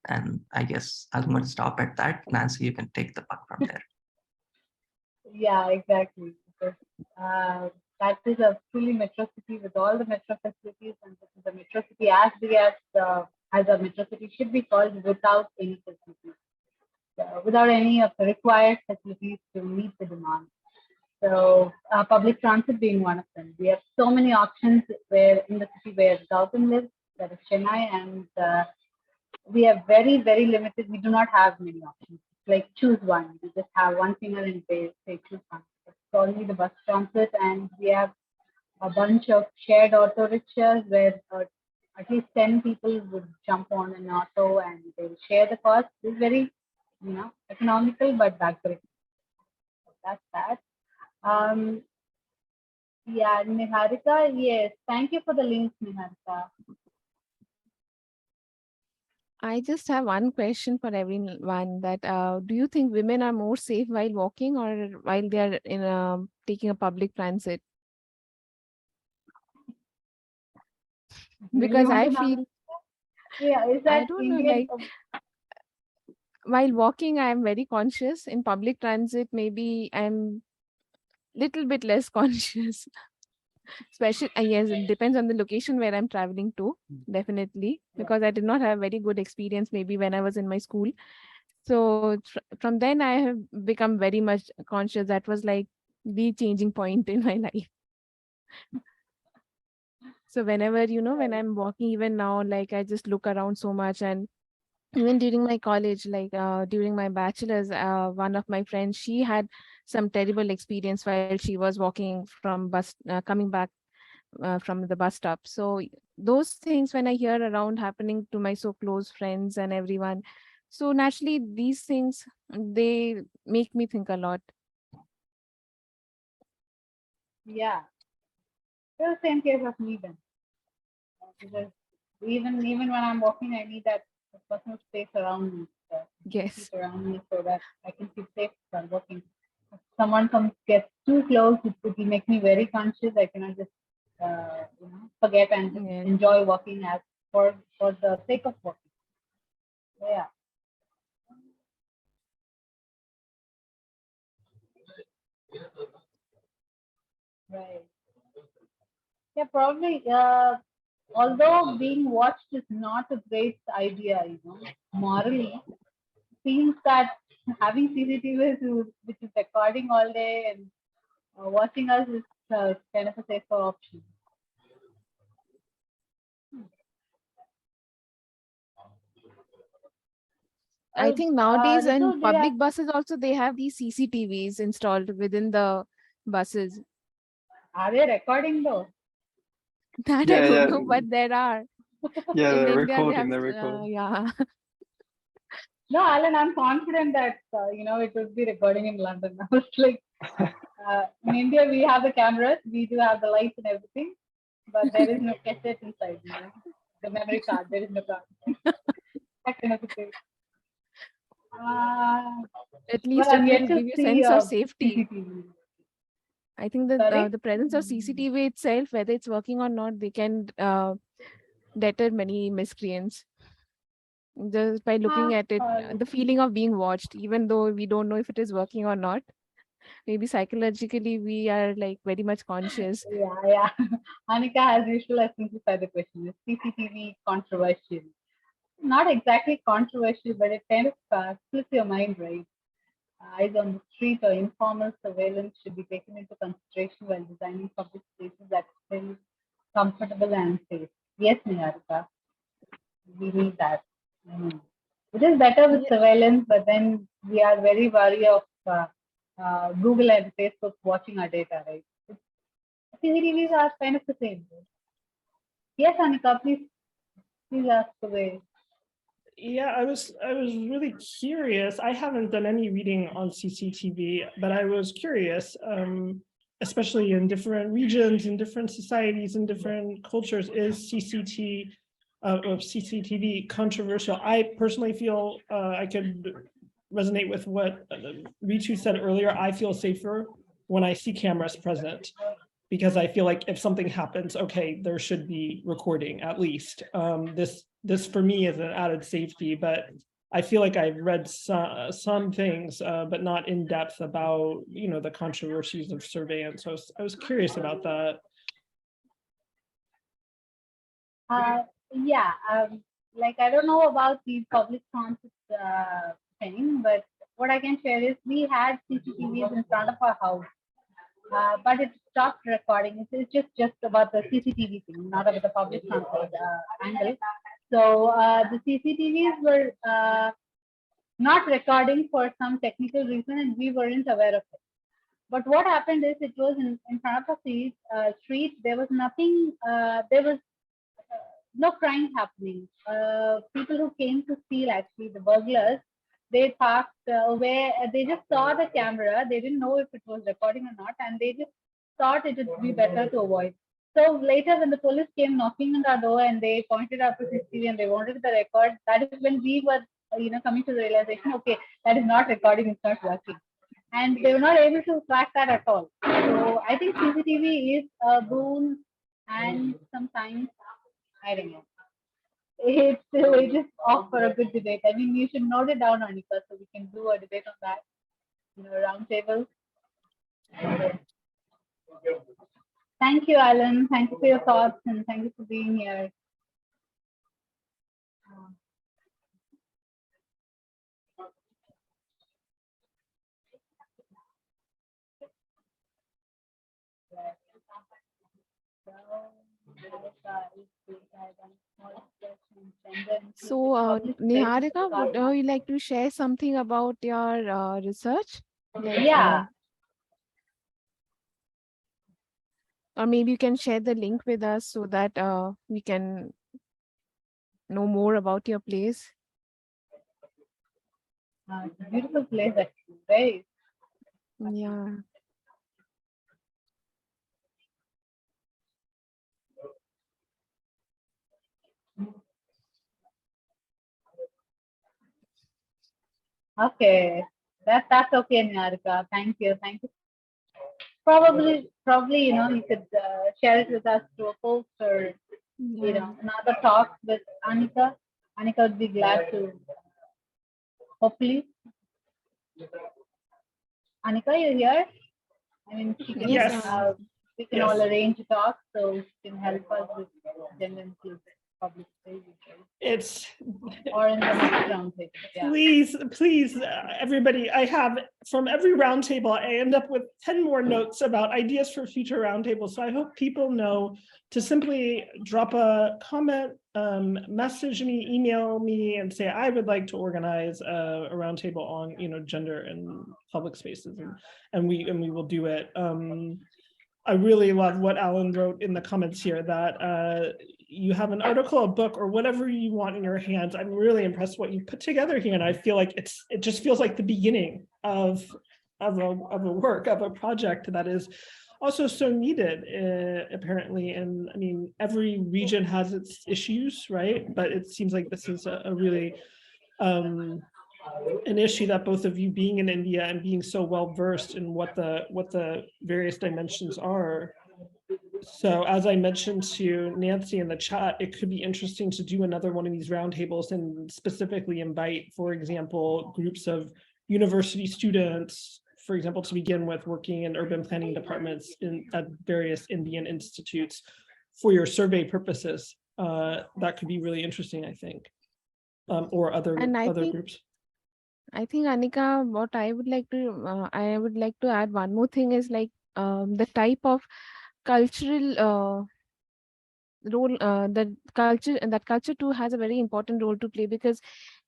And I guess I'm going to stop at that. Nancy, you can take the puck from there. Yeah, exactly. Because that is a fully metro city with all the metro facilities, and this is a metro city as big as a metro city should be called, without any facilities, without any of the required facilities to meet the demand. So public transit being one of them. We have so many options where in the city where Gautam lives, that is Chennai, and we are very, very limited. We do not have many options. Like choose one. We just have one finger and say choose one. It's only the bus transit, and we have a bunch of shared auto rickshaws where at least 10 people would jump on an auto and they will share the cost. It's very, economical, but backbreaking. That's that. Yeah, Niharika, yes. Thank you for the links, Niharika. I just have one question for everyone that do you think women are more safe while walking or while they are in taking a public transit? Because I feel, yeah, is I that don't know, Indian? like while walking, I am very conscious. In public transit, maybe I'm little bit less conscious. Especially, yes, it depends on the location where I'm traveling to, definitely, because I did not have very good experience maybe when I was in my school. So from then I have become very much conscious. That was like the changing point in my life. So whenever, when I'm walking, even now, like I just look around so much. And even during my college, like during my bachelor's, one of my friends, she had some terrible experience while she was walking from coming back from the bus stop. So those things when I hear around happening to my so close friends and everyone, so naturally these things, they make me think a lot. Yeah, the same case of me then. Because even when I'm walking, I need that personal space around me, Yes. around me, so that I can feel safe while walking. If someone gets too close, it will make me very conscious. I cannot just forget and just enjoy walking as for the sake of walking. Yeah. Right. Yeah, probably. Although being watched is not a great idea, morally, seems that having CCTV which is recording all day and watching us is kind of a safer option. I think nowadays in Ritu, public buses also they have these CCTVs installed within the buses. Are they recording though? That I don't know, but there are. Yeah, In they're India, they recording. have, They're recording. yeah. No, Alan, I'm confident that it would be recording in London. I was like, in India we have the cameras, we do have the lights and everything, but there is no cassette inside. The memory card, there is no card. That kind of a thing. At But least I'm it yet will to give you see sense of safety. CCTV. I think that Sorry? the presence of CCTV itself, whether it's working or not, they can deter many miscreants just by looking at it, the feeling of being watched, even though we don't know if it is working or not. Maybe psychologically we are like very much conscious. Yeah. Anika, as usual, has simplified the question. Is CCTV controversial? Not exactly controversial, but it kind of splits your mind, right? Eyes on the street or informal surveillance should be taken into consideration while designing public spaces that feel comfortable and safe. Yes, Niharika, we need that. It is better with surveillance, but then we are very wary of Google and Facebook watching our data, right? CCTVs are kind of the same. Yes, Anika, please ask away. Yeah, I was really curious. I haven't done any reading on CCTV, but I was curious, especially in different regions, in different societies, in different cultures, is CCTV controversial? I personally feel I could resonate with what Ritu said earlier. I feel safer when I see cameras present, because I feel like if something happens, okay, there should be recording at least. This for me is an added safety, but I feel like I've read some things, but not in depth about the controversies of surveillance. So I was curious about that. Yeah, like I don't know about the public transit thing, but what I can share is we had CCTVs in front of our house. But it stopped recording. It's just about the CCTV thing, not about the public transport angle. So the CCTVs were not recording for some technical reason, and we weren't aware of it. But what happened is it was in front of the street. There was nothing. There was no crime happening. People who came to steal, actually, the burglars, they parked where they just saw the camera. They didn't know if it was recording or not, and they just thought it would be better to avoid. So later, when the police came knocking on our door and they pointed out to CCTV and they wanted the record, that is when we were, coming to the realization, okay, that is not recording, it's not working. And they were not able to crack that at all. So I think CCTV is a boon, and sometimes, I don't know. It is off for a good debate. I mean, you should note it down, Anika, so we can do a debate on that. Roundtable. Thank you, Alan. Thank you for your thoughts, and thank you for being here. So, Niharika, would you like to share something about your research? Like, Yeah. Or maybe you can share the link with us so that we can know more about your place. It's a beautiful place, actually. Very. Yeah. Okay, that's okay, Niharika. Thank you. Probably, you could share it with us through a post or another talk with Anika. Anika would be glad to. Hopefully, Anika, you here? I mean, she can. Yes. We can all arrange a talk, so she can help us with gender inclusive public spaces. It's or in the next roundtable. Yeah. Please, everybody, I have from every roundtable, I end up with 10 more notes about ideas for future roundtables. So I hope people know to simply drop a comment, message me, email me, and say I would like to organize a roundtable on gender and public spaces, and we will do it. I really love what Alan wrote in the comments here, that you have an article, a book, or whatever you want in your hands. I'm really impressed what you put together here, and I feel like it just feels like the beginning of a work, of a project that is also so needed, apparently. And I mean, every region has its issues, right? But it seems like this is a really an issue that both of you, being in India and being so well versed in what the various dimensions are. So as I mentioned to Nancy in the chat, it could be interesting to do another one of these roundtables and specifically invite, for example, groups of university students, for example, to begin with, working in urban planning departments at various Indian institutes for your survey purposes. That could be really interesting, I think, or other groups. I think, Anika, what I would like to add one more thing is like the type of cultural role that culture too has a very important role to play, because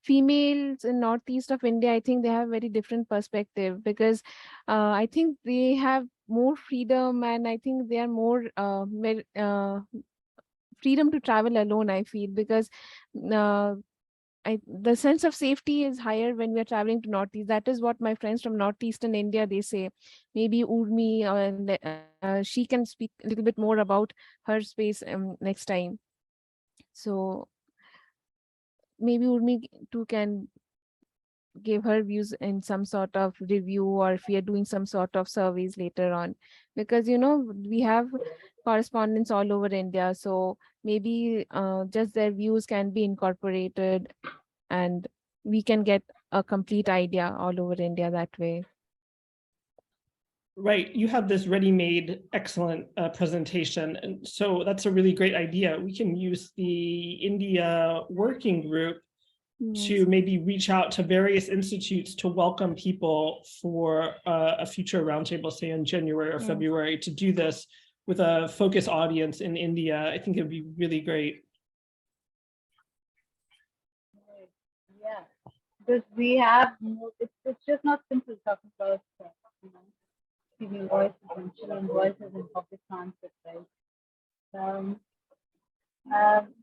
females in northeast of India, I think they have very different perspective, because I think they have more freedom, and I think they are more freedom to travel alone, I feel, because the sense of safety is higher when we are traveling to Northeast. That is what my friends from Northeastern India, they say. Maybe Urmi, she can speak a little bit more about her space next time. So maybe Urmi too can give her views in some sort of review, or if we are doing some sort of surveys later on, because we have correspondents all over India, so maybe just their views can be incorporated and we can get a complete idea all over India that way. Right, you have this ready-made excellent presentation, and so that's a really great idea. We can use the India working group to maybe reach out to various institutes to welcome people for a future roundtable, say in January or February, to do this with a focus audience in India. I think it'd be really great. Yeah, because we have more, it's just not simple talking about female voices and children's voices in public transit, right?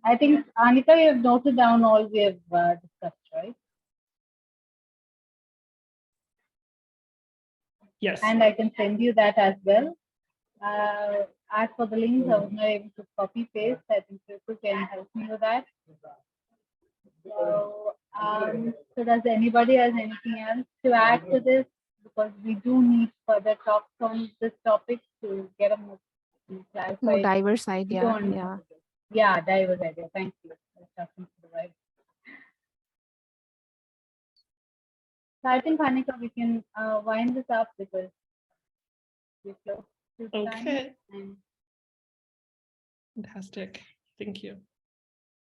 I think, Anika, you have noted down all we have discussed, right? Yes. And I can send you that as well. As for the links, I was not able to copy paste. I think people can help me with that. So does anybody has anything else to add to this? Because we do need further talks on this topic to get a more clarified, more diverse idea. Yeah, diverse idea. Thank you. So I think, Anika, we can wind this up because we're close to time. Okay. Fantastic. Thank you.